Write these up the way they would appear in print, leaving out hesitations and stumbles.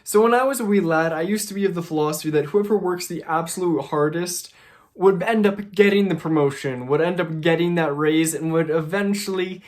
So when I was a wee lad, I used to be of the philosophy that whoever works the absolute hardest would end up getting the promotion, would end up getting that raise, and would eventually,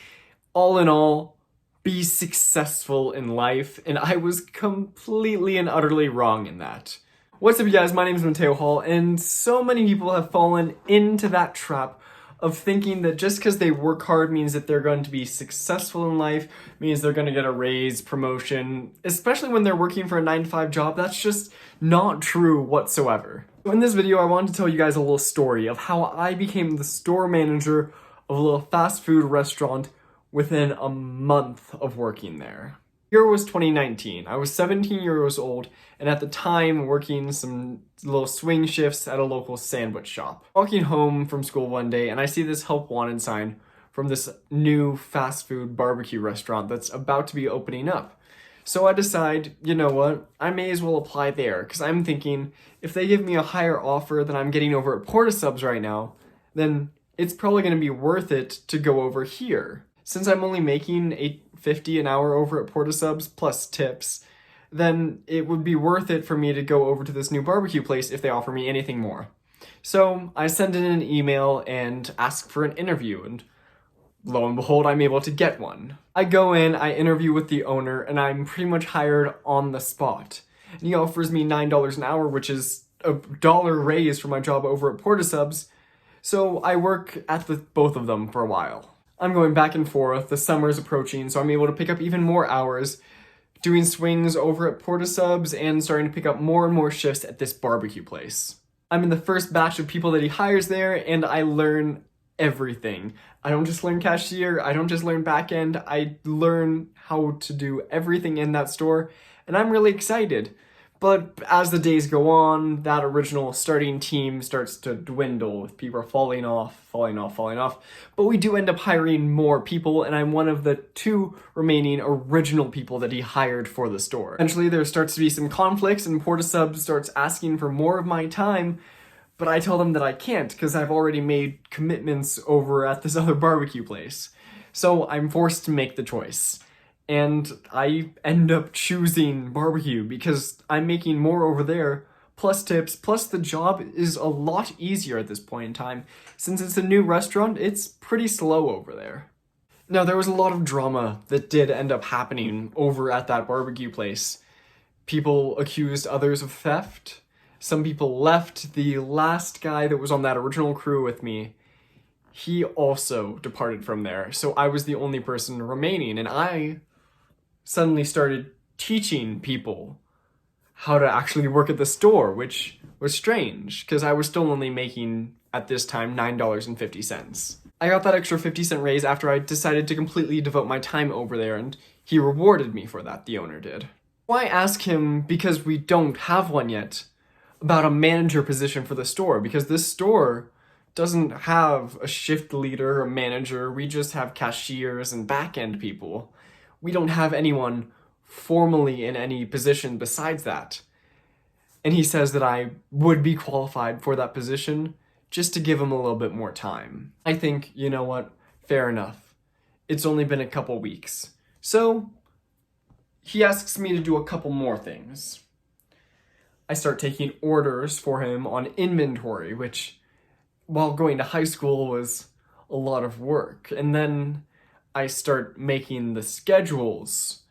all in all, be successful in life. And I was completely and utterly wrong in that. What's up, you guys? My name is Mateo Hall, and so many people have fallen into that trap of thinking that just because they work hard means that they're going to be successful in life, means they're going to get a raise, promotion, especially when they're working for a 9-to-5 job. That's just not true whatsoever. So in this video, I wanted to tell you guys a little story of how I became the store manager of a little fast food restaurant within a month of working there. Year was 2019. I was 17 years old, and at the time working some little swing shifts at a local sandwich shop. Walking home from school one day, and I see this help wanted sign from this new fast food barbecue restaurant that's about to be opening up. So I decide, you know what, I may as well apply there, because I'm thinking if they give me a higher offer than I'm getting over at Portasubs right now, then it's probably going to be worth it to go over here. Since I'm only making $8.50 an hour over at Portasubs plus tips, then it would be worth it for me to go over to this new barbecue place if they offer me anything more. So I send in an email and ask for an interview, and lo and behold, I'm able to get one. I go in, I interview with the owner, and I'm pretty much hired on the spot. And he offers me $9 an hour, which is a $1 raise for my job over at Portasubs. So I work at both of them for a while. I'm going back and forth, the summer's approaching, so I'm able to pick up even more hours, doing swings over at Portasubs and starting to pick up more and more shifts at this barbecue place. I'm in the first batch of people that he hires there, and I learn everything. I don't just learn cashier, I don't just learn back end, I learn how to do everything in that store, and I'm really excited. But as the days go on, that original starting team starts to dwindle, with people falling off. But we do end up hiring more people, and I'm one of the 2 remaining original people that he hired for the store. Eventually, there starts to be some conflicts, and Portasubs starts asking for more of my time, but I tell them that I can't, because I've already made commitments over at this other barbecue place. So I'm forced to make the choice. And I end up choosing barbecue because I'm making more over there, plus tips, plus the job is a lot easier at this point in time. Since it's a new restaurant, it's pretty slow over there. Now, there was a lot of drama that did end up happening over at that barbecue place. People accused others of theft. Some people left. The last guy that was on that original crew with me, he also departed from there. So I was the only person remaining, and I suddenly started teaching people how to actually work at the store, which was strange, because I was still only making, at this time, $9.50. I got that extra 50-cent raise after I decided to completely devote my time over there, and he rewarded me for that, the owner did. Why ask him, because we don't have one yet, about a manager position for the store, because this store doesn't have a shift leader or manager, we just have cashiers and back-end people. We don't have anyone formally in any position besides that. And he says that I would be qualified for that position just to give him a little bit more time. I think, you know what, fair enough. It's only been a couple weeks. So he asks me to do a couple more things. I start taking orders for him on inventory, which while going to high school was a lot of work. And then I start making the schedules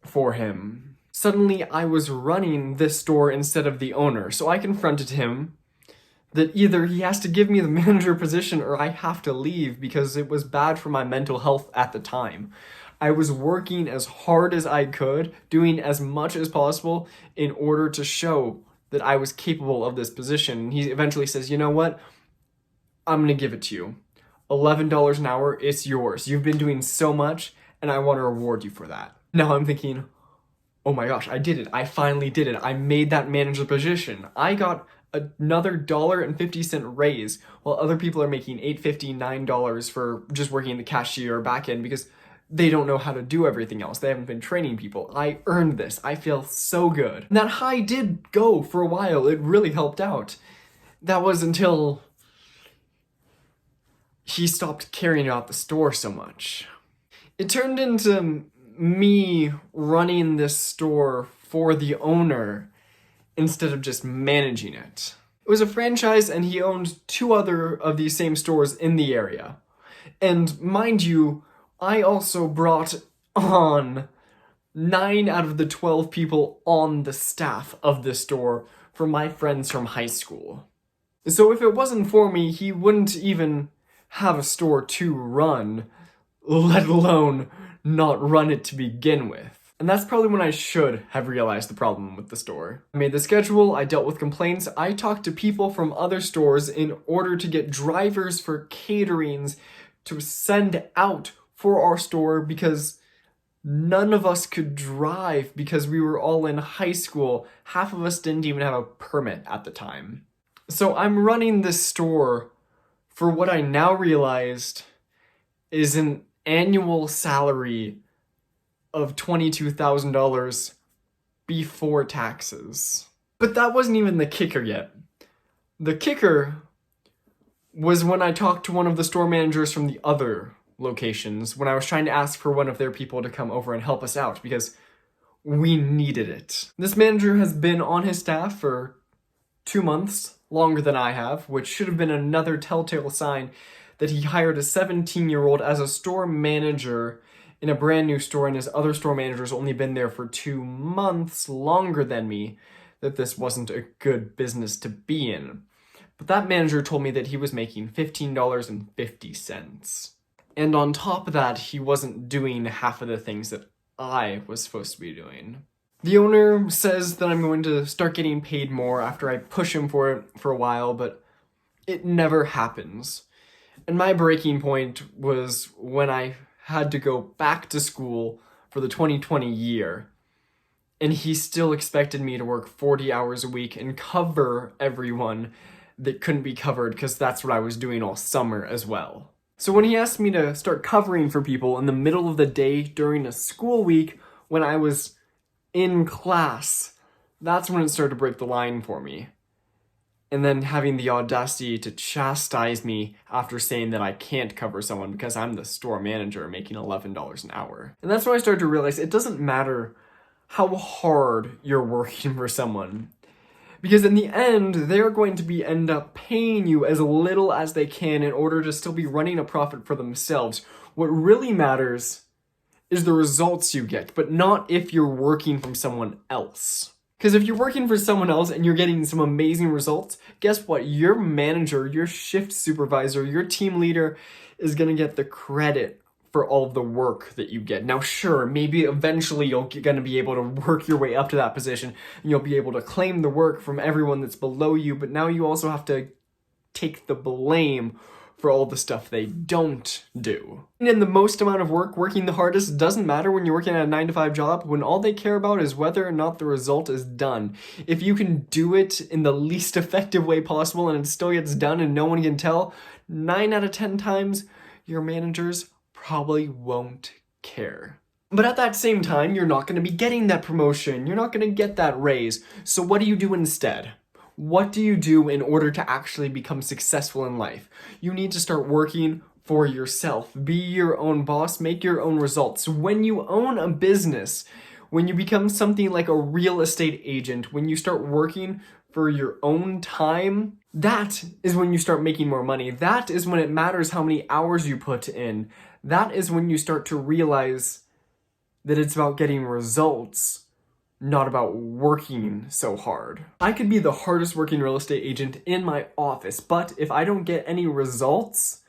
for him. Suddenly, I was running this store instead of the owner, so I confronted him that either he has to give me the manager position or I have to leave because it was bad for my mental health at the time. I was working as hard as I could, doing as much as possible in order to show that I was capable of this position. And he eventually says, you know what? I'm gonna give it to you. $11 an hour, it's yours. You've been doing so much, and I want to reward you for that. Now I'm thinking, oh my gosh, I did it. I finally did it. I made that manager position. I got another $1.50 raise, while other people are making $8.50, $9 for just working the cashier or back end because they don't know how to do everything else. They haven't been training people. I earned this. I feel so good. And that high did go for a while. It really helped out. That was until he stopped caring about the store so much. It turned into me running this store for the owner instead of just managing it. It was a franchise, and he owned 2 other of these same stores in the area. And mind you, I also brought on 9 out of the 12 people on the staff of the store from my friends from high school. So if it wasn't for me, he wouldn't even have a store to run, let alone not run it to begin with. And that's probably when I should have realized the problem with the store. I made the schedule, I dealt with complaints, I talked to people from other stores in order to get drivers for caterings to send out for our store because none of us could drive because we were all in high school. Half of us didn't even have a permit at the time. So I'm running this store for what I now realized is an annual salary of $22,000 before taxes. But that wasn't even the kicker yet. The kicker was when I talked to one of the store managers from the other locations when I was trying to ask for one of their people to come over and help us out because we needed it. This manager has been on his staff for 2 months, longer than I have, which should have been another telltale sign that he hired a 17-year-old as a store manager in a brand new store, and his other store manager's only been there for 2 months longer than me, that this wasn't a good business to be in. But that manager told me that he was making $15.50. And on top of that, he wasn't doing half of the things that I was supposed to be doing. The owner says that I'm going to start getting paid more after I push him for it for a while, but it never happens. And my breaking point was when I had to go back to school for the 2020 year, and he still expected me to work 40 hours a week and cover everyone that couldn't be covered because that's what I was doing all summer as well. So when he asked me to start covering for people in the middle of the day during a school week when I was in class, that's when it started to break the line for me. And then having the audacity to chastise me after saying that I can't cover someone because I'm the store manager making $11 an hour. And that's when I started to realize it doesn't matter how hard you're working for someone, because in the end, they're going to end up paying you as little as they can in order to still be running a profit for themselves. What really matters is the results you get, but not if you're working from someone else. Because if you're working for someone else and you're getting some amazing results, guess what? Your manager, your shift supervisor, your team leader is going to get the credit for all of the work that you get. Now, sure, maybe eventually you're going to be able to work your way up to that position and you'll be able to claim the work from everyone that's below you, but now you also have to take the blame for all the stuff they don't do. And in the most amount of work, working the hardest doesn't matter when you're working at a 9-to-5 job, when all they care about is whether or not the result is done. If you can do it in the least effective way possible and it still gets done and no one can tell, 9 out of 10 times, your managers probably won't care. But at that same time, you're not going to be getting that promotion. You're not going to get that raise. So what do you do instead? What do you do in order to actually become successful in life? You need to start working for yourself. Be your own boss, make your own results. When you own a business, when you become something like a real estate agent, when you start working for your own time, that is when you start making more money. That is when it matters how many hours you put in. That is when you start to realize that it's about getting results, not about working so hard. I could be the hardest working real estate agent in my office, but if I don't get any results,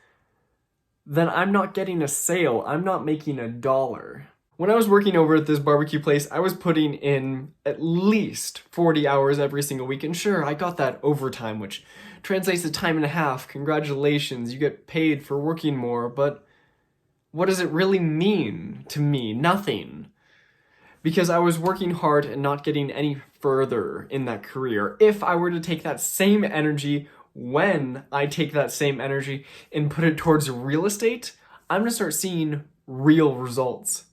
then I'm not getting a sale. I'm not making $1. When I was working over at this barbecue place, I was putting in at least 40 hours every single week. And sure, I got that overtime, which translates to time and a half. Congratulations, you get paid for working more, but what does it really mean to me? Nothing. Because I was working hard and not getting any further in that career. If I were to take that same energy, when I take that same energy and put it towards real estate, I'm going to start seeing real results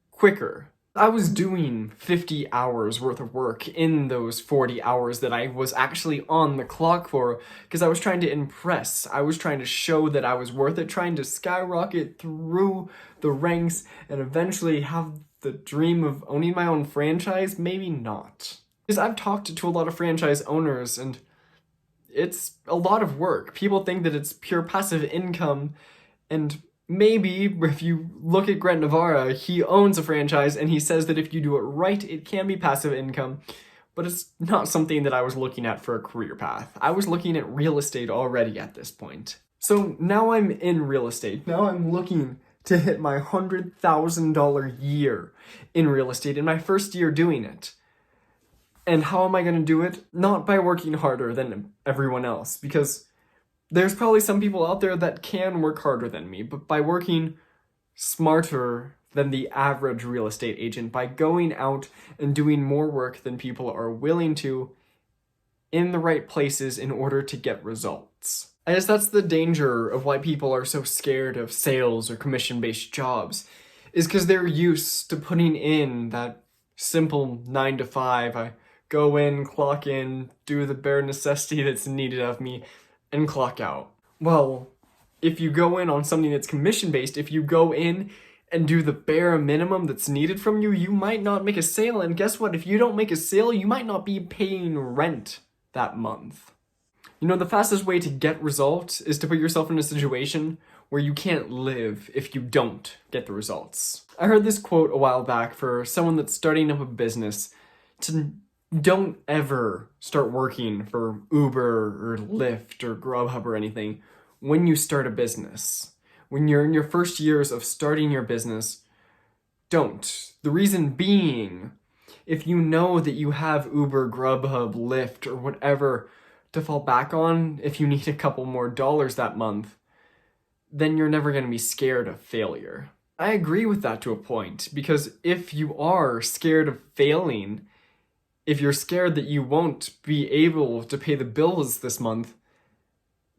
quicker. I was doing 50 hours worth of work in those 40 hours that I was actually on the clock for because I was trying to impress. I was trying to show that I was worth it, trying to skyrocket through the ranks and eventually have the dream of owning my own franchise? Maybe not. Because I've talked to a lot of franchise owners and it's a lot of work. People think that it's pure passive income, and maybe if you look at Grant Navarra, he owns a franchise and he says that if you do it right, it can be passive income, but it's not something that I was looking at for a career path. I was looking at real estate already at this point. So now I'm in real estate. Now I'm looking to hit my $100,000 year in real estate in my first year doing it. And how am I going to do it? Not by working harder than everyone else, because there's probably some people out there that can work harder than me, but by working smarter than the average real estate agent, by going out and doing more work than people are willing to in the right places in order to get results. I guess that's the danger of why people are so scared of sales or commission-based jobs, is because they're used to putting in that simple 9 to 5, I go in, clock in, do the bare necessity that's needed of me, and clock out. Well, if you go in on something that's commission-based, if you go in and do the bare minimum that's needed from you, you might not make a sale, and guess what? If you don't make a sale, you might not be paying rent that month. You know, the fastest way to get results is to put yourself in a situation where you can't live if you don't get the results. I heard this quote a while back for someone that's starting up a business to don't ever start working for Uber or Lyft or Grubhub or anything when you start a business. When you're in your first years of starting your business, don't. The reason being, if you know that you have Uber, Grubhub, Lyft, or whatever to fall back on if you need a couple more dollars that month, then you're never going to be scared of failure. I agree with that to a point, because if you are scared of failing, if you're scared that you won't be able to pay the bills this month,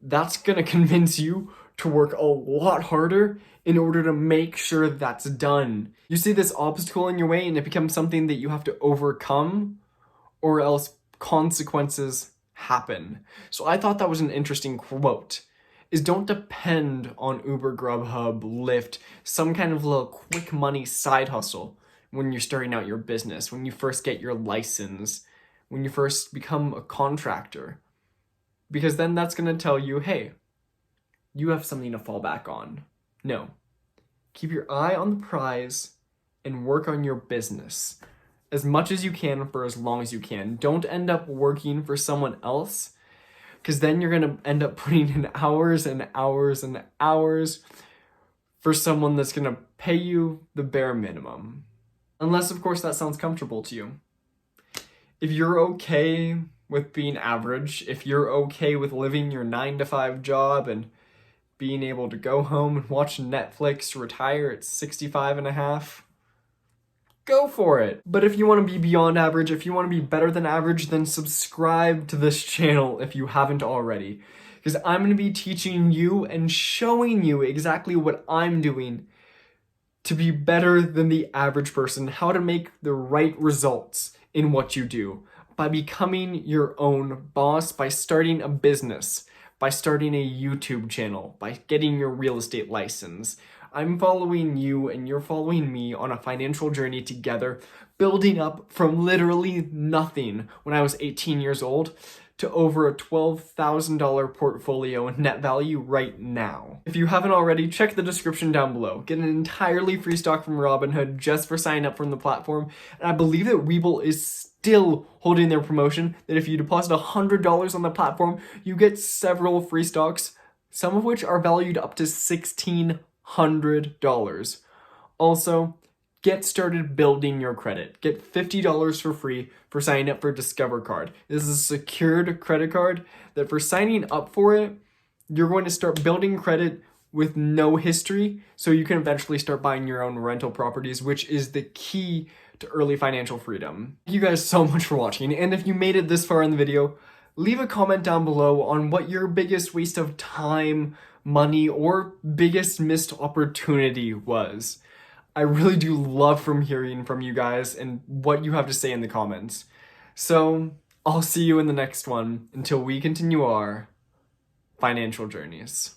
that's going to convince you to work a lot harder in order to make sure that's done. You see this obstacle in your way and it becomes something that you have to overcome, or else consequences happen. So I thought that was an interesting quote, is don't depend on Uber, Grubhub, Lyft, some kind of little quick money side hustle when you're starting out your business, when you first get your license, when you first become a contractor. Because then that's going to tell you, hey, you have something to fall back on. No. Keep your eye on the prize and work on your business as much as you can for as long as you can. Don't end up working for someone else, because then you're going to end up putting in hours and hours and hours for someone that's going to pay you the bare minimum. Unless, of course, that sounds comfortable to you. If you're okay with being average, if you're okay with living your 9 to 5 job and being able to go home and watch Netflix, retire at 65 and a half, go for it. But if you want to be beyond average, if you want to be better than average, then subscribe to this channel if you haven't already. Because I'm going to be teaching you and showing you exactly what I'm doing to be better than the average person, how to make the right results in what you do, by becoming your own boss, by starting a business, by starting a YouTube channel, by getting your real estate license. I'm following you and you're following me on a financial journey together, building up from literally nothing when I was 18 years old to over a $12,000 portfolio in net value right now. If you haven't already, check the description down below. Get an entirely free stock from Robinhood just for signing up from the platform. And I believe that Webull is still holding their promotion that if you deposit $100 on the platform, you get several free stocks, some of which are valued up to $1,600. Also, get started building your credit. Get $50 for free for signing up for Discover Card. This is a secured credit card that for signing up for it, you're going to start building credit with no history, so you can eventually start buying your own rental properties, which is the key to early financial freedom. Thank you guys so much for watching, and if you made it this far in the video, leave a comment down below on what your biggest waste of time, money, or biggest missed opportunity was. I really do love hearing from you guys and what you have to say in the comments. So, I'll see you in the next one until we continue our financial journeys.